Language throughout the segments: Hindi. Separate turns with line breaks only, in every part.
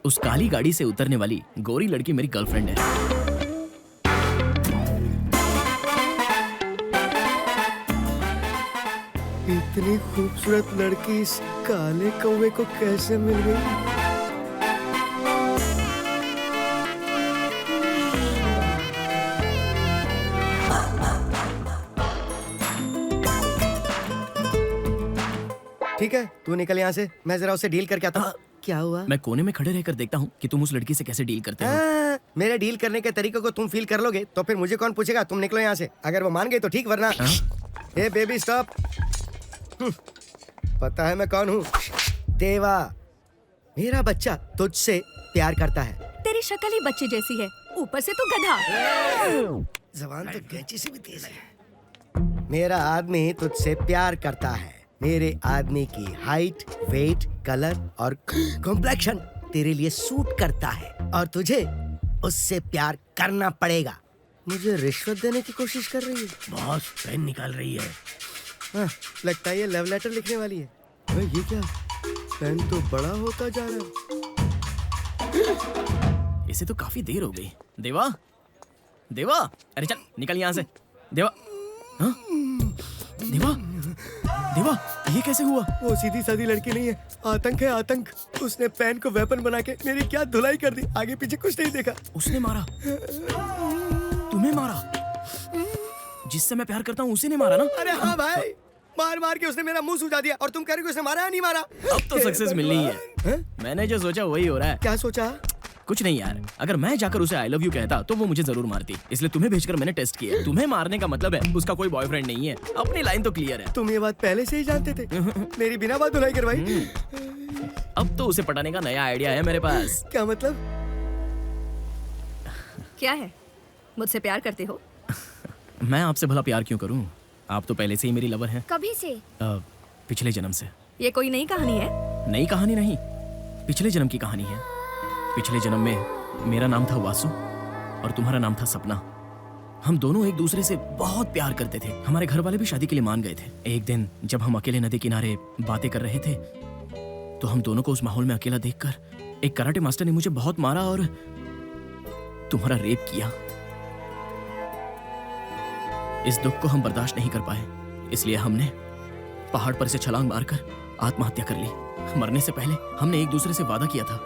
उस काली गाड़ी से उतरने वाली गोरी लड़की मेरी गर्लफ्रेंड है।
इतनी खूबसूरत लड़की इस काले कौवे को कैसे मिल गई? ठीक है, तू निकल यहाँ से, मैं जरा उसे डील करके आता हूँ। क्या हुआ?
मैं कोने में खड़े रहकर देखता हूँ कि तुम उस लड़की से कैसे डील करते हो।
मेरे डील करने के तरीके को तुम फील कर लोगे तो फिर मुझे कौन पूछेगा? तुम निकलो यहाँ से। अगर वो मान गई तो ठीक, वरना ए बेबी स्टॉप। पता है मैं कौन हूँ? देवा। मेरा बच्चा तुझसे प्यार करता है।
तेरी शक्ल ही बच्चे जैसी है, ऊपर से तू गधा।
जबान तो कैंची से भी तेज है। मेरा आदमी तुझसे प्यार करता है। मेरे आदमी की हाइट, वेट, कलर और कॉम्प्लेक्शन तेरे लिए सूट करता है और तुझे उससे प्यार करना पड़ेगा। मुझे रिश्वत देने की कोशिश कर रही है।
बॉस पेन निकाल रही है।
हाँ, लगता है ये लव लेटर लिखने वाली है। अरे ये क्या? पेन तो बड़ा होता जा रहा है।
इसे तो काफी देर हो गई। देवा, देवा, अरे चल निकल यहाँ से। देवा, हाँ? देवा, देवा, ये कैसे हुआ?
वो सीधी सादी लड़की नहीं है, आतंक है आतंक। उसने पेन को वेपन बना के मेरी क्या धुलाई कर दी। आगे पीछे कुछ नहीं देखा।
उसने मारा? तुम्हें मारा? जिससे मैं प्यार करता हूँ उसी ने मारा ना?
अरे हाँ भाई, मार मार के उसने मेरा मुंह सूजा दिया और तुम कह रहे हो उसने मारा या नहीं मारा?
अब तो सक्सेस मिलनी है। मैंने जो सोचा वही हो रहा है।
क्या सोचा?
कुछ नहीं यार, अगर मैं जाकर उसे आई लव यू कहता तो वो मुझे जरूर मारती, इसलिए तुम्हें भेजकर मैंने टेस्ट किया। तुम्हें मारने का मतलब है उसका कोई बॉयफ्रेंड नहीं है। अपनी लाइन तो क्लियर है।
तुम ये बात पहले से ही जानते थे? मेरी बिना बात धुलाई करवाई।
अब तो उसे पटाने का नया आइडिया है मेरे पास।
क्या मतलब?
क्या है? मुझसे प्यार करते हो?
मैं आपसे भला प्यार क्यों करूं? आप तो पहले से ही मेरी लवर हैं।
कभी से?
पिछले जन्म से।
ये कोई नई कहानी है?
नई कहानी नहीं, पिछले जन्म की कहानी है। पिछले जन्म में मेरा नाम था वासु और तुम्हारा नाम था सपना। हम दोनों एक दूसरे से बहुत प्यार करते थे। हमारे घर वाले भी शादी के लिए मान गए थे। एक दिन जब हम अकेले नदी किनारे बातें कर रहे थे तो हम दोनों को उस माहौल में अकेला देखकर एक कराटे मास्टर ने मुझे बहुत मारा और तुम्हारा रेप किया। इस दुख को हम बर्दाश्त नहीं कर पाए, इसलिए हमने पहाड़ पर से छलांग मारकर आत्महत्या कर ली। मरने से पहले हमने एक दूसरे से वादा किया था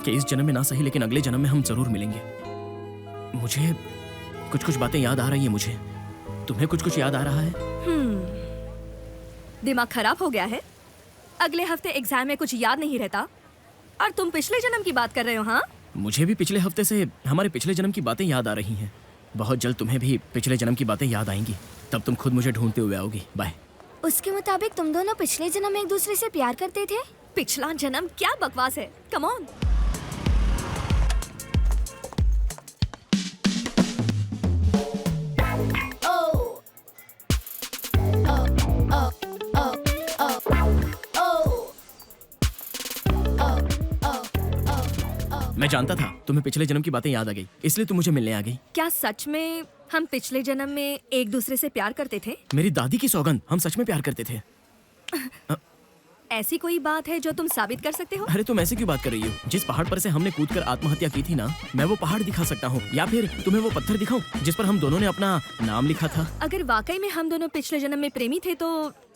कि इस जन्म में ना सही लेकिन अगले जन्म में हम जरूर मिलेंगे। मुझे कुछ कुछ बातें याद आ रही है। मुझे तुम्हें कुछ कुछ याद आ रहा है?
दिमाग खराब हो गया है? अगले हफ्ते एग्जाम में कुछ याद नहीं रहता और तुम पिछले जन्म की बात कर रहे हो? हाँ,
मुझे भी पिछले हफ्ते से हमारे पिछले जन्म की बातें याद आ रही हैं। बहुत जल्द तुम्हें भी पिछले जन्म की बातें याद आएंगी, तब तुम खुद मुझे ढूंढते हुए आओगी। बाय।
उसके मुताबिक तुम दोनों पिछले जन्म में एक दूसरे से प्यार करते थे?
पिछला जन्म क्या बकवास है? Come on.
मैं जानता था तुम्हें पिछले जन्म की बातें याद आ गई, इसलिए तुम मुझे मिलने आ गई।
क्या सच में हम पिछले जन्म में एक दूसरे से प्यार करते थे?
मेरी दादी की सौगंध, हम सच में प्यार करते थे।
ऐसी कोई बात है जो तुम साबित कर सकते हो?
अरे तुम ऐसे क्यों बात कर रही हो? जिस पहाड़ पर से हमने कूदकर आत्महत्या की थी ना, मैं वो पहाड़ दिखा सकता हूँ, या फिर तुम्हें वो पत्थर दिखाऊं जिस पर हम दोनों ने अपना नाम लिखा था।
अगर वाकई में हम दोनों पिछले जन्म में प्रेमी थे तो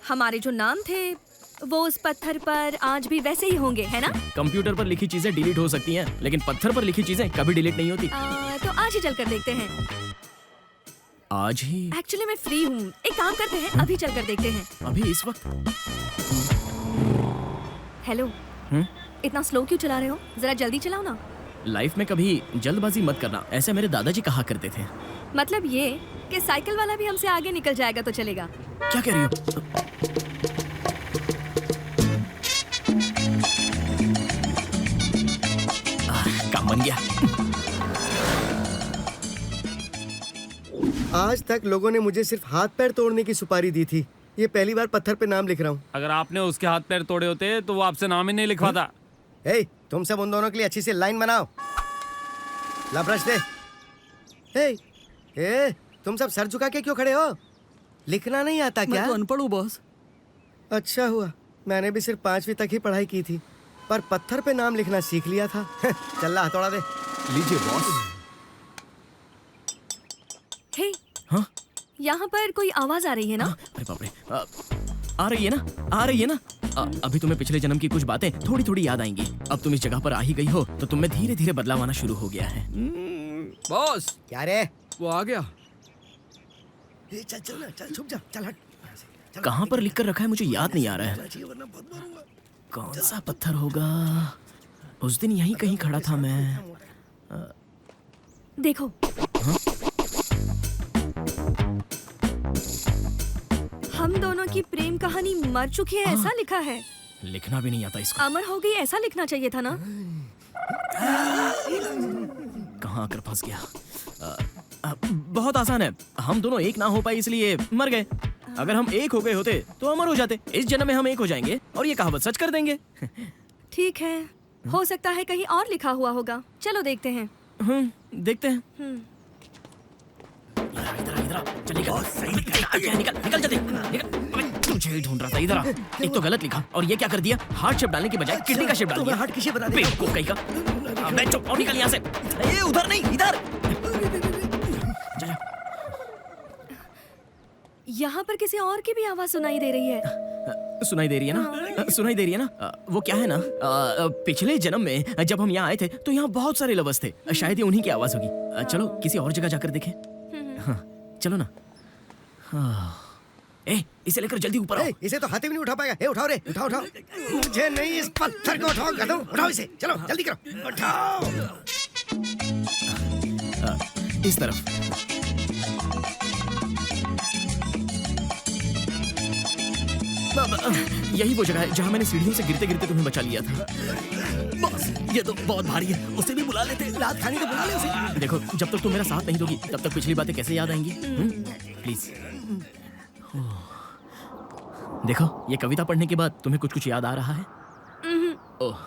हमारे जो नाम थे वो उस पत्थर पर आज भी वैसे ही होंगे, है ना?
कंप्यूटर पर लिखी चीजें डिलीट हो सकती हैं, लेकिन पत्थर पर लिखी चीजें कभी डिलीट नहीं होती।
तो आज ही चल कर देखते हैं।
आज ही?
एक्चुअली मैं फ्री हूँ, एक काम करते हैं, अभी चल कर देखते हैं।
अभी इस वक्त?
हेलो, इतना स्लो क्यों चला रहे हो? जरा जल्दी चलाओ ना।
लाइफ में कभी जल्दबाजी मत करना, ऐसे मेरे दादाजी कहा करते थे।
मतलब ये कि साइकिल वाला भी हमसे आगे निकल जाएगा तो चलेगा।
क्या कह रही हो? काम बन गया।
आज तक लोगों ने मुझे सिर्फ हाथ पैर तोड़ने की सुपारी दी थी, ये पहली बार पत्थर पे नाम लिख रहा हूँ।
अगर आपने उसके हाथ पैर तोड़े होते तो वो आपसे नाम ही नहीं लिखवाता।
हे, तुम सब उन दोनों के लिए अच्छी सी लाइन बनाओ। ला ब्रश दे। हे, तुम सब सर झुका के क्यों खड़े हो? लिखना नहीं आता क्या?
मैं तो अनपढ़ हूँ बॉस।
अच्छा हुआ, मैंने भी सिर्फ 5वीं तक ही पढ़ाई की थी। पर पत्थर पे नाम लिखना सीख लिया था। चल रहा हथौड़ा दे।
लीजिए बॉस।
हे,
हाँ
यहाँ पर कोई आवाज आ रही है ना?
अरे बाप रे, आ रही है ना, आ रही है ना। अभी तुम्हें पिछले जन्म की कुछ बातें थोड़ी थोड़ी याद आएंगी। अब तुम इस जगह पर आ ही गई हो तो तुम में धीरे धीरे बदलाव आना शुरू हो गया है।
बॉस
क्या रे?
वो आ गया।
चल चल ना, चल छुप जा, चल हट। चल,
कहाँ पर लिख कर रखा है मुझे याद नहीं आ रहा है।
चाहिए वरना बहुत मारूंगा।
कौन सा पत्थर होगा? उस दिन यहीं कहीं खड़ा था मैं।
देखो। हम दोनों की प्रेम कहानी मर चुकी है ऐसा लिखा है।
लिखना भी नहीं आता इसको।
अमर हो गई ऐसा लिखना चाहिए था ना?
कहाँ आकर फंस गया। बहुत आसान है, हम दोनों एक ना हो पाए इसलिए मर गए। अगर हम एक हो गए होते तो अमर हो जाते। इस जन्म में हम एक हो जाएंगे और ये कहावत सच कर देंगे।
ठीक है, हो सकता है कहीं और लिखा हुआ होगा। चलो देखते हैं।
देखते हैं। इधर इधर चल निकल। निकल निकल जल्दी निकल। तुझे ही ढूंढ रहा था। इधर आ। एक तो गलत लिखा और ये क्या कर दिया, हार्ट शेप डालने की बजाय किडनी का शेप डाल दिया।
हार्ट की शेप बना दे।
बेवकूफ कहीं का। मैं चुप और निकल यहाँ से। ये उधर नहीं, इधर।
यहाँ पर किसी और की भी आवाज सुनाई दे रही है।
सुनाई दे रही है ना? सुनाई दे रही है ना? वो क्या है ना, पिछले जन्म में जब हम यहाँ आए थे तो यहाँ बहुत सारे लवर्स थे। शायद ये उन्हीं की आवाज होगी। चलो किसी और जगह जाकर देखें। हाँ, चलो ना। ए, इसे लेकर जल्दी ऊपर आओ।
इसे तो हाथी भी नहीं उठा पाएगा। ए, उठाओ रे, उठाओ उठाओ। मुझे नहीं, इस पत्थर को उठाओ। गधों, उठाओ इसे। चलो जल्दी करो, उठाओ।
इस तरफ। यही वो जगह है जहाँ मैंने सीढ़ियों से गिरते गिरते तुम्हें बचा लिया था। बस, ये तो बहुत भारी है, उसे भी बुला लेते।
लात खानी तो बुला ले उसे।
देखो, जब तक तुम मेरा साथ नहीं दोगी तब तक पिछली बातें कैसे याद आएंगी? प्लीज। देखो, ये कविता पढ़ने के बाद तुम्हें कुछ कुछ याद आ रहा है? ओह,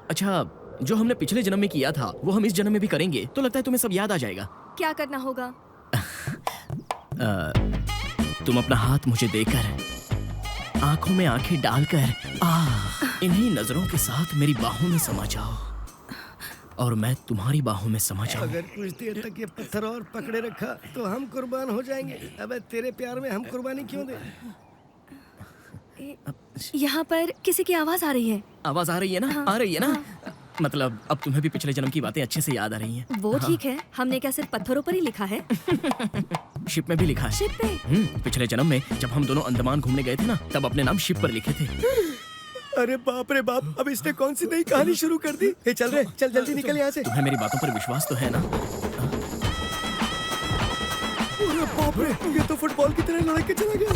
अच्छा, जो हमने पिछले जन्म में किया था वो हम इस जन्म में भी करेंगे तो लगता है तुम्हें सब याद आ जाएगा।
क्या करना होगा?
तुम अपना हाथ मुझे देकर, आंखों में आंखें डालकर, इन्हीं नजरों के साथ मेरी बाहों में समा जाओ और मैं तुम्हारी बाहों में समा जाऊं।
अगर कुछ देर तक ये पत्थर और पकड़े रखा तो हम कुर्बान हो जाएंगे। अबे तेरे प्यार में हम कुर्बानी क्यों दे?
यहाँ पर किसी की आवाज आ रही है।
आवाज आ रही है ना?
हाँ,
आ रही है ना?
हाँ।
मतलब अब तुम्हें भी पिछले जन्म की बातें अच्छे से याद आ रही हैं।
वो ठीक है, हमने क्या सिर्फ पत्थरों पर ही लिखा है?
शिप में भी लिखा है।
शिप पे?
पिछले जन्म में जब हम दोनों अंडमान घूमने गए थे ना, तब अपने नाम शिप पर लिखे थे।
अरे बाप रे बाप, अब इसने कौन सी नई कहानी शुरू कर दी? ए, चल रे, चल जल्दी निकल यहाँ से।
तुम्हें मेरी बातों पर विश्वास तो है ना?
अरे बाप रे, ये तो फुटबॉल की तरह लड़क के चला गया।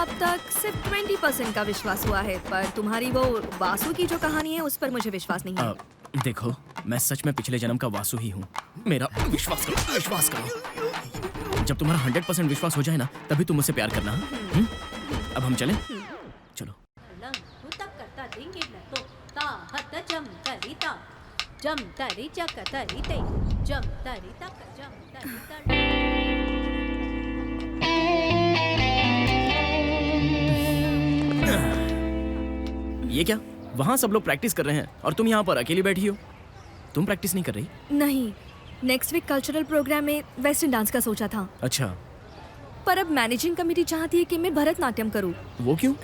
अब तक सिर्फ 20% का विश्वास हुआ है, पर तुम्हारी वो वासु की जो कहानी है उस पर मुझे विश्वास नहीं है।
देखो, मैं सच में पिछले जन्म का वासु ही हूँ। मेरा विश्वास करो, विश्वास करो। जब तुम्हारा 100% विश्वास हो जाए ना, तभी तुम मुझसे प्यार करना। अब हम चलें? चलो। ये क्या? वहाँ सब लोग प्रैक्टिस कर रहे हैं और तुम यहाँ पर अकेली बैठी हो। तुम प्रैक्टिस नहीं कर रही?
नहीं, नेक्स्ट वीक कल्चरल प्रोग्राम में वेस्टर्न डांस का सोचा था।
अच्छा।
पर अब मैनेजिंग कमेटी चाहती है कि मैं भरतनाट्यम करूं।
वो क्यों?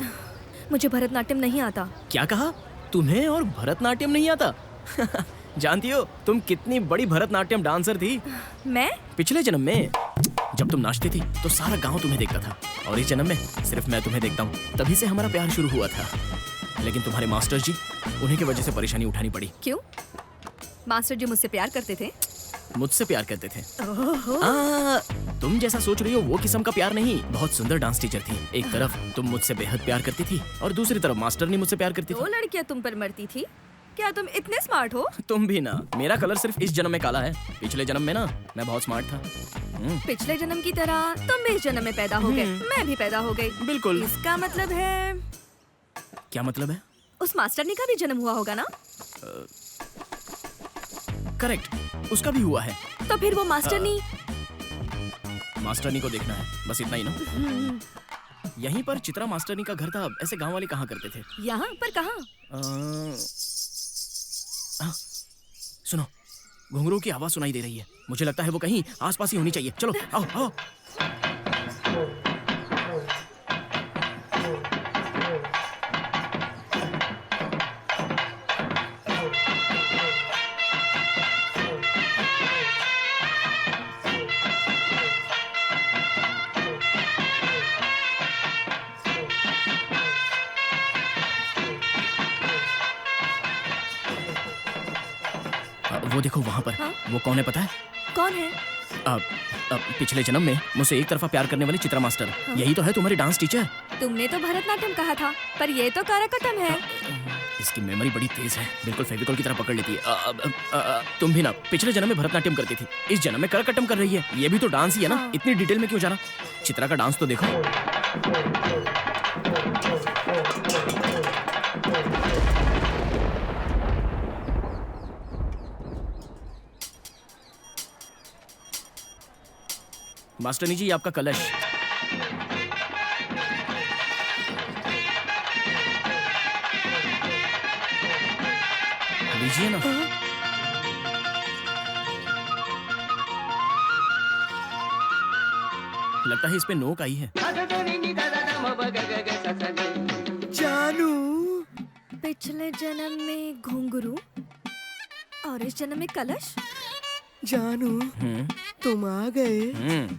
मुझे भरतनाट्यम नहीं आता।
क्या कहा? तुम्हें और भरतनाट्यम नहीं आता? जानती हो तुम कितनी बड़ी भरतनाट्यम डांसर थी?
मैं?
पिछले जन्म में जब तुम नाचती थी तो सारा गांव तुम्हें देखता था, और इस जन्म में सिर्फ मैं तुम्हें देखता हूँ। तभी से हमारा प्यार शुरू हुआ था। लेकिन तुम्हारे मास्टर जी, उन्हीं की वजह से परेशानी उठानी पड़ी।
क्यों? मास्टर जी मुझसे प्यार करते थे?
मुझसे प्यार करते थे। तुम जैसा सोच रही हो वो किस्म का प्यार नहीं। बहुत सुंदर डांस टीचर थी। एक तरफ तुम मुझसे बेहद प्यार करती थी और दूसरी तरफ मास्टर ने मुझसे प्यार करती
दो
थी।
लड़कियां तुम पर मरती थी? क्या तुम इतने स्मार्ट हो?
तुम भी ना। मेरा कलर सिर्फ इस जन्म में काला है, पिछले जन्म में ना मैं बहुत स्मार्ट था।
पिछले जन्म की तरह तुम भी इस जन्म में पैदा हो गए, मैं भी पैदा हो गई।
बिल्कुल।
इसका मतलब है?
क्या मतलब है?
उस मास्टरनी का भी जन्म हुआ होगा ना?
करेक्ट, उसका भी हुआ है।
तो फिर वो मास्टरनी?
मास्टरनी को देखना है, बस इतना ही ना। यहीं पर चित्रा मास्टरनी का घर था। ऐसे गांव वाले कहाँ करते थे?
यहाँ पर कहाँ?
सुनो, घुंघरू की आवाज सुनाई दे रही है। मुझे लगता है वो कहीं आसपास ही होनी चाहिए। चलो आओ आओ। वो देखो वहां पर।
हाँ?
वो कौन है पता है?
कौन है?
पिछले जन्म में मुझसे एक तरफा प्यार करने वाली चित्रा मास्टर। यही तो है तुम्हारी डांस टीचर।
तुमने तो भरतनाट्यम कहा था, पर ये तो करकटम है।
इसकी मेमोरी बड़ी तेज है, बिल्कुल फेविकॉल की तरह पकड़ लेती है। तुम भी ना पिछले जन्म में भरतनाट्यम करती थी, इस जन्म में करकटम कर रही है। ये भी तो डांस ही है ना,
हाँ।
इतनी डिटेल में क्यों जाना? चित्रा का डांस तो देखो। मास्टरनी जी, आपका कलश। लीजिए ना। लगता है इस पे नोक आई है।
जानू,
पिछले जन्म में घुंघरू और इस जन्म में कलश।
जानू,
हम्म
तुम आ गए।
हम्म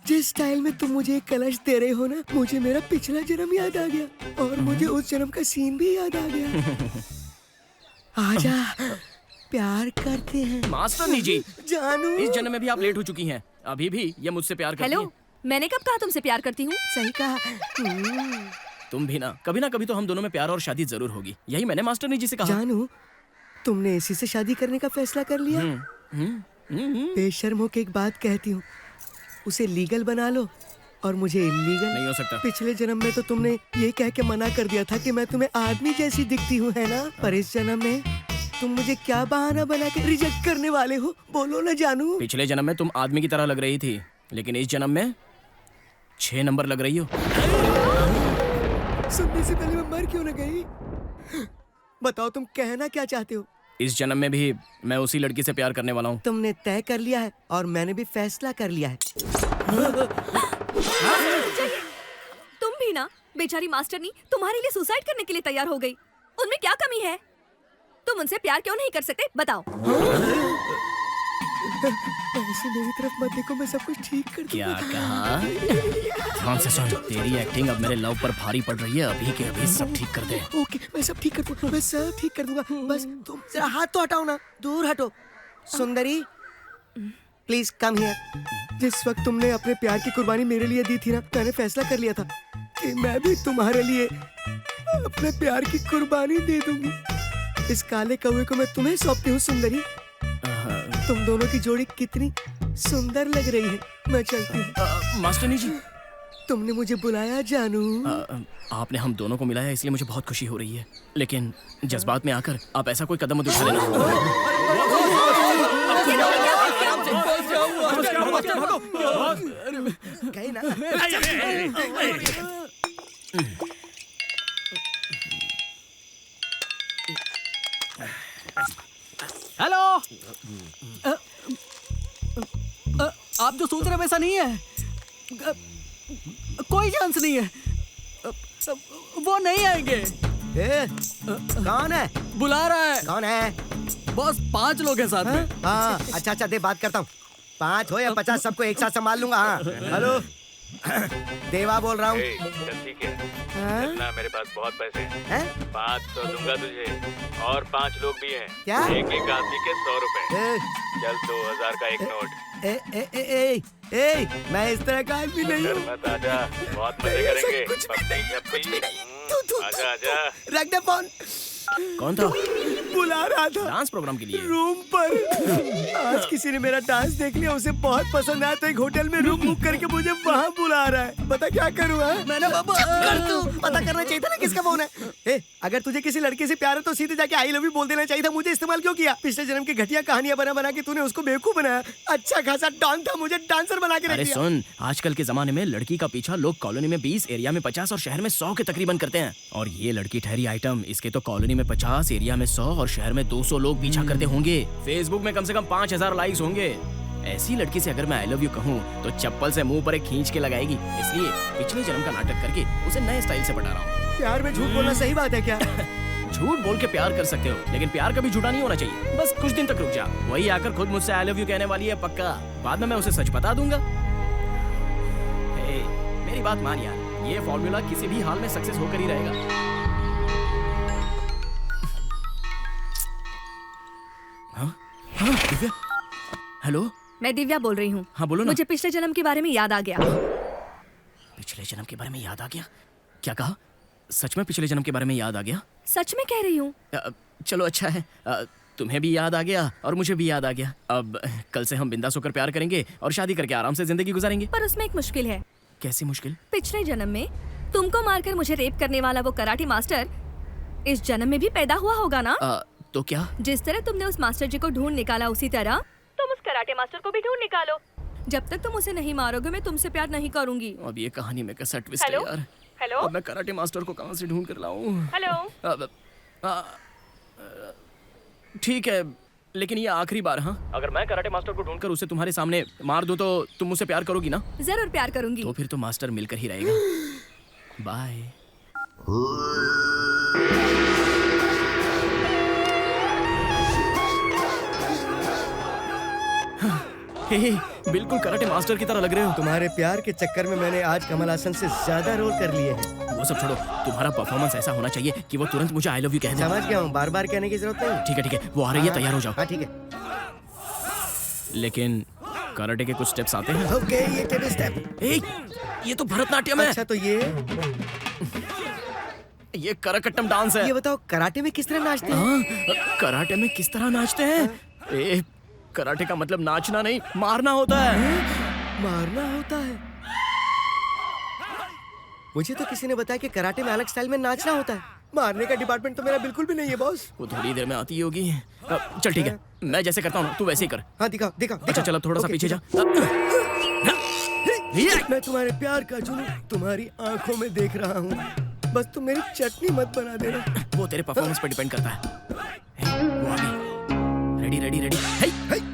जिस स्टाइल में तुम मुझे एक कलश दे रहे हो ना, मुझे मेरा पिछला जन्म याद आ गया और मुझे उस जन्म का सीन भी याद आ गया। आजा, प्यार करते हैं।
मास्टरनी जी,
जानू,
इस जन्म में भी आप लेट हो चुकी हैं। अभी भी ये मुझसे प्यार करती
हेलो,
है।
मैंने कब कहा तुमसे प्यार करती हूँ?
सही कहा।
तुम भी ना कभी तो हम दोनों में प्यार और शादी जरूर होगी। यही मैंने मास्टरनी जी से कहा।
जानू, तुमने इसी से शादी करने का फैसला कर लिया? बेशर्म होके एक बात कहती हूँ, उसे लीगल बना लो और मुझे इलीगल।
नहीं हो सकता।
पिछले जन्म में तो तुमने ये कह के मना कर दिया था कि मैं तुम्हें आदमी जैसी दिखती हूँ, है ना? पर इस जन्म में तुम मुझे क्या बहाना बना के रिजेक्ट करने वाले हो? बोलो ना जानू।
पिछले जन्म में तुम आदमी की तरह लग रही थी, लेकिन इस जन्म में 6 नंबर लग रही हो।
सुनने से पहले मैं मर क्यों न गई? बताओ, तुम कहना क्या चाहते हो?
इस जन्म में भी मैं उसी लड़की से प्यार करने वाला हूँ।
तुमने तय कर लिया है और मैंने भी फैसला कर लिया है।
तुम भी ना, बेचारी मास्टरनी तुम्हारे लिए सुसाइड करने के लिए तैयार हो गई। उनमें क्या कमी है? तुम उनसे प्यार क्यों नहीं कर सकते? बताओ।
ऐसे मेरी तरफ मत देखो, मैं सब कुछ ठीक कर
क्या
दूंगा।
कहा? ध्यान से सुन, तेरी एक्टिंग अब मेरे लव पर भारी पड़ रही है। अभी के अभी सब ठीक कर दे।
ओके, मैं सब ठीक कर दूंगा, मैं सब ठीक कर दूंगा। बस तुम जरा हाथ तो हटाओ ना, दूर हटो। सुंदरी, प्लीज कम हियर। जिस वक्त तुमने अपने प्यार की कुर्बानी मेरे लिए दी थी ना, मैंने फैसला कर लिया था कि मैं भी तुम्हारे लिए अपने प्यार की कुर्बानी दे दूंगी। इस काले कौवे को मैं तुम्हें सौंपती हूँ सुंदरी। तुम दोनों की जोड़ी कितनी सुंदर लग रही है। मैं चलती हूँ।
मास्टरनी जी,
तुमने मुझे बुलाया जानू?
आपने हम दोनों को मिलाया, इसलिए मुझे बहुत खुशी हो रही है। लेकिन जज्बात में आकर आप ऐसा कोई कदम मत उठा लेना।
गए ना?
हेलो। आप जो सोच रहे हैं वैसा नहीं है। कोई चांस नहीं है। वो नहीं आएंगे।
कौन है?
बुला रहा है।
कौन है?
बॉस 5 लोग हैं साथ में।
हाँ, अच्छा दे, बात करता हूँ। 5 हो या 50 सबको एक साथ संभाल लूंगा। हाँ, हेलो, देवा बोल रहा हूँ।
चल ठीक है,
हाँ?
चलना, मेरे पास बहुत पैसे हैं।
हैं?
500 दूंगा तुझे और 5 लोग भी हैं।
क्या?
एक आदमी के 100 रुपए।
ए,
चल 2000 का एक नोट।
ए, ए, ए, ए, ए, मैं इस तरह का आदमी नहीं
डर
हूँ।
मत, आजा, बहुत मजे करेंगे।
कुछ भी
पप्पी,
नहीं,
पप्पी।
कुछ भी नहीं।
आजा आजा।
रख दे फोन।
कौन था?
बुला रहा था
डांस प्रोग्राम के लिए।
रूम पर। आज किसी ने मेरा डांस देख लिया, उसे बहुत पसंद आया तो एक होटल में रूम बुक करके मुझे वहाँ बुला रहा है। बता क्या करूँ? मैंने पता करना चाहिए था ना किसका फोन है। ए, अगर तुझे किसी लड़के से प्यार है तो सीधे जाके आई लव यू बोल देना चाहिए था। मुझे इस्तेमाल क्यों किया? पिछले जन्म की घटिया कहानियां बना बना के तूने उसको बेवकूफ बनाया। अच्छा खासा डॉन था, मुझे डांसर बना के रख
अरे
दिया।
सुन, आजकल के जमाने में लड़की का पीछा लोग कॉलोनी में 20, एरिया में 50 और शहर में 100 के तकरीबन करते हैं। और ये लड़की ठहरी आइटम, इसके तो कॉलोनी में 50, एरिया में 100 और शहर में 200 लोग पीछा करते होंगे। फेसबुक में कम से कम 5000 लाइक्स होंगे। ऐसी लड़की से अगर मैं आई लव यू कहूँ तो चप्पल से मुंह पर एक खींच के लगाएगी। इसलिए पिछले जन्म का नाटक करके उसे नए स्टाइल से पटा रहा हूँ।
प्यार में झूठ बोलना सही बात है क्या?
झूठ बोल के प्यार कर सकते हो, लेकिन प्यार कभी झूठा नहीं होना चाहिए। बस कुछ दिन तक रुक जा, वही आकर खुद मुझसे आई लव यू कहने वाली है पक्का। बाद में मैं उसे सच बता दूंगा। हे, मेरी बात मान यार, ये फॉर्मूला किसी भी हाल में सक्सेस होकर ही रहेगा। हाँ? हाँ, दिव्या। हेलो,
मैं दिव्या बोल रही हूँ।
हाँ बोलो ना।
मुझे पिछले जन्म के बारे में याद आ गया।
पिछले जन्म के बारे में याद आ गया? क्या कहा? सच में पिछले जन्म के बारे में याद आ गया?
सच में कह रही हूँ।
चलो अच्छा है, तुम्हें भी याद आ गया और मुझे भी याद आ गया। अब कल से हम बिंदास होकर प्यार करेंगे और शादी करके आराम से जिंदगी गुजारेंगे।
पर उसमें एक मुश्किल है।
कैसी मुश्किल?
पिछले जन्म में तुमको मारकर मुझे रेप करने वाला वो कराटे मास्टर इस जन्म में भी पैदा हुआ होगा ना?
तो क्या?
जिस तरह तुमने उस मास्टर जी को ढूंढ निकाला, उसी तरह तुम उस कराटे मास्टर को भी ढूंढ निकालो। जब तक तुम उसे नहीं मारोगे मैं तुमसे प्यार नहीं करूंगी।
अब ये कहानी में कैसा ट्विस्ट है
हेलो?
यार।
हेलो?
अब मैं कराटे मास्टर को कहां से ढूंढ कर लाऊं?
हेलो?
ठीक है, लेकिन ये आखिरी बार। हाँ, अगर मैं कराटे मास्टर को ढूंढकर उसे तुम्हारे सामने मार दूं तो तुम मुझसे प्यार करोगी ना?
जरूर प्यार करूंगी।
तो फिर तो मास्टर मिलकर ही रहेगा। बाय। हे, बिल्कुल कराटे मास्टर की तरह लग रहे हो।
तुम्हारे प्यार के चक्कर में मैंने आज कमल हासन से ज्यादा रोल कर लिए हैं।
वो सब छोड़ो, तुम्हारा परफॉर्मेंस ऐसा होना चाहिए कि वो तुरंत मुझे आई लव यू कह दे।
समझ गया हूँ, बार बार कहने की जरूरत नहीं।
ठीक है, वो आ रही है, तैयार हो जाओ।
हाँ ठीक है।
लेकिन कराटे के कुछ स्टेप्स आते हैं।
ओके, ये टेबल स्टेप।
ये तो भरतनाट्यम है।
अच्छा, तो
ये करकट्टम डांस है।
ये बताओ कराटे में किस तरह नाचते हैं?
हाँ, कराटे में किस तरह नाचते हैं? कराटे का मतलब नाचना नहीं, मारना होता है।
मारना होता है? मुझे तो किसी ने बताया कि कराटे में अलग स्टाइल में नाचना होता है। मारने का डिपार्टमेंट तो मेरा बिल्कुल भी नहीं है बॉस।
वो थोड़ी देर में आती होगी। चल ठीक है, मैं जैसे करता हूँ तू वैसे ही कर।
हाँ दिखाओ दिखाओ।
अच्छा चल, अब थोड़ा सा पीछे जा।
मैं तुम्हारे प्यार का जुनून तुम्हारी आंखों में देख रहा हूँ। बस तुम मेरी चटनी मत बना देना।
वो तेरे परफॉर्मेंस पर डिपेंड करता है। वो आ गई। Ready ready ready.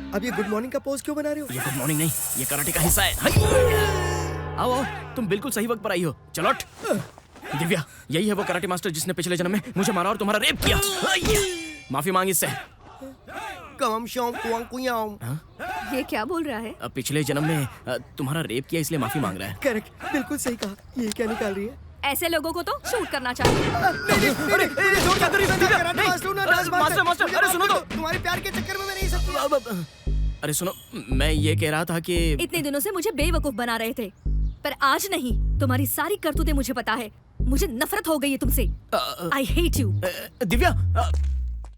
अब ये गुड मॉर्निंग का पोज क्यों बना रहे हो?
ये गुड मॉर्निंग नहीं, ये कराटे का हिस्सा है। आओ आओ, तुम बिल्कुल सही वक्त पर आई हो। चलो उठ। दिव्या, यही है वो कराटे मास्टर जिसने पिछले जन्म में मुझे मारा और तुम्हारा रेप किया। माफी मांग इससे।
ये क्या बोल रहा है?
अब पिछले जन्म में तुम्हारा रेप किया इसलिए माफी मांग रहा है।
करेक्ट, बिल्कुल सही कहा। ये क्या निकाल रही है?
ऐसे लोगों को तो शूट करना चाहिए।
अरे क्या कर रही है दिव्या? नहीं, मास्टर, अरे सुनो तो।
तुम्हारे प्यार के चक्कर में मैंने ये सब किया।
अरे सुनो, मैं ये कह रहा था कि
इतने दिनों से मुझे बेवकूफ बना रहे थे, पर आज नहीं। तुम्हारी सारी करतूतें मुझे पता है। मुझे नफरत हो गई है तुमसे। I hate you.
दिव्या,